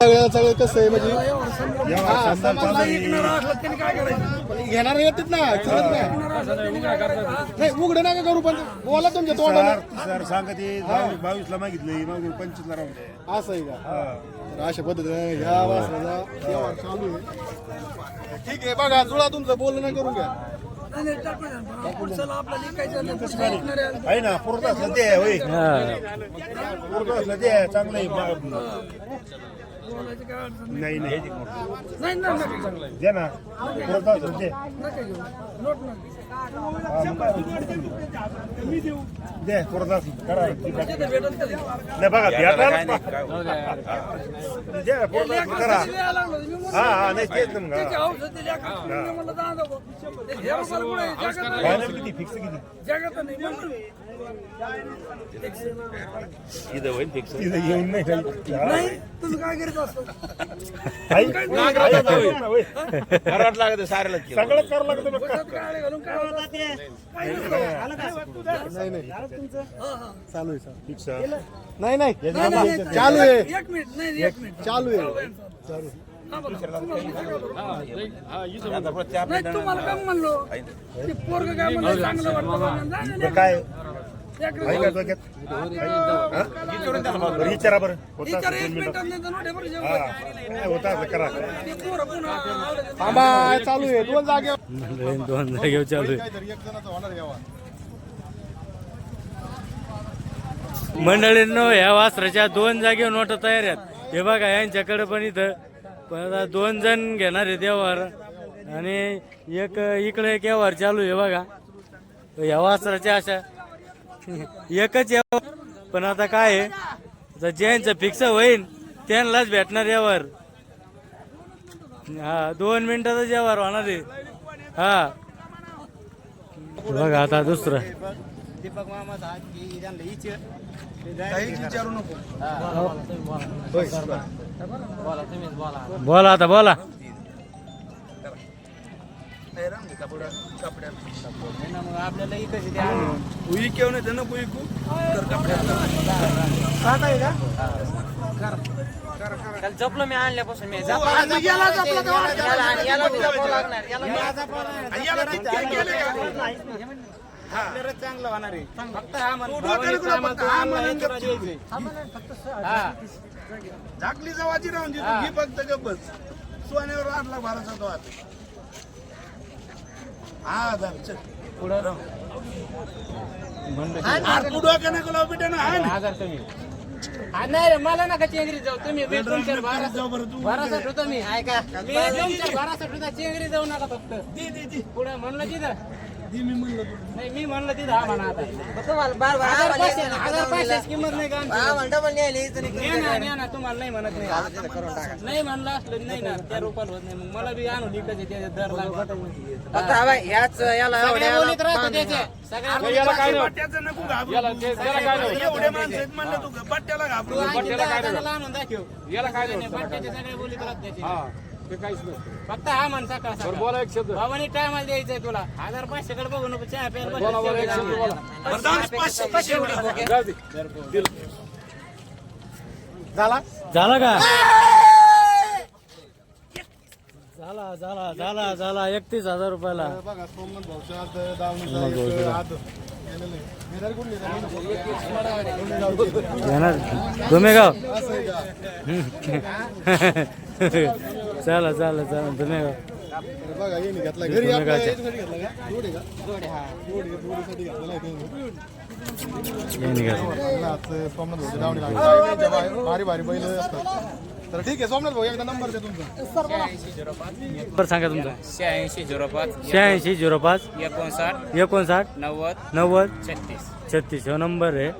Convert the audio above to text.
सगळं कसं आहे म्हणजे घेणार येतात ना चलत नाही उघडं नका करू पण बोला तुमच्या तोंडाला सर सांगते 22ला मागितलं मग 25ला राहून द्या. असं आहे का तर अशा पद्धतीने ह्या वासराचा व्यवहार चालू आहे. ठीक आहे बघा जुळा तुमचं बोलणं नाही करून घ्या आहे ना पुरत असलं ते होय पुरत असलं ते चांगलं आहे. नाही नाही दे ना पुरत असलं ते दे पुरत असलं करा नाही बघा दे पुरत असलं करा हा हा नाही तेच ना किती फिक्स किती इथं होईल फिक्स इथं येऊन नाही तुम्ही काय करत असतो करावं लागतं साऱ्याला सगळं करावं लागतं नाही चालू आहे फिक्स नाही नाही चालू आहे एक मिनिट नाही एक मिनिट चालू आहे नाही तुम्हाला काय म्हणलो ते पोरग काय म्हणलं चांगलं वाटतं काय विचारा बरं होता करा थांबा चालू आहे दोन जागेवर चालू आहे एक जणाचा होणार घ्यावा मंडळींनो ह्या वासराच्या 2 जागेवर नोटा तयार आहेत. हे बघा यांच्याकडे पण इथं 2 जण घेणार आहेत व्यवहार आणि एक इकडे एक व्यवहार चालू आहे बघा. ह्या वासराच्या अशा एकच व्यवहार पण आता काय आहे ज्यांचं फिक्स होईल त्यांनाच भेटणार व्यवहार. हा 2 मिनिटाचा व्यवहार होणार आहे. हा बघा आता दुसरं दीपक मामा विचारू नको बोला आता बोला आपल्याला जपलं मी आणल्यापासून मी चांगलं होणार आहे फक्त झाकलीचा वाजी राहून ही फक्त गप्पच सोन्यावर 8 लाख भरायचा तो हा चल पुढं नाही रे मला नका चेंगरी जाऊ तुम्ही भरासाठी होता मी ऐका मी भरासाठी होता चेंगरी जाऊ नका फक्त पुढे म्हणलं तिथं नाही मी म्हणलं तिथं हा म्हणा आता किंमत नाही का तुम्हाला नाही म्हणत नाही म्हणलं असलं नाही ना त्या रुपयाला होत नाही मग मला बी आणून इकडे त्याचे दर आणून दाखव सगळ्या बोलीत फक्त हा म्हण सकाळ भावानी टायमाला द्यायचंय तुला 1500 कडे बघू नको चहा प्यायला झाला झाला का झाला झाला झाला झाला 31,000 रुपयाला. बघा सोमनाथ भाऊच्या धुमेगाव चला चला चला धुमेगाव बघा येणे घेतला घरी घेतला सोमनाथ भाऊ भारी भारी बैल असतात. तर ठीक आहे सोमनाथ भाऊ एकदा नंबर द्या तुमचा नंबर सांगा तुमचा 8605 8605 59 59 90 90 36 36 हा नंबर आहे.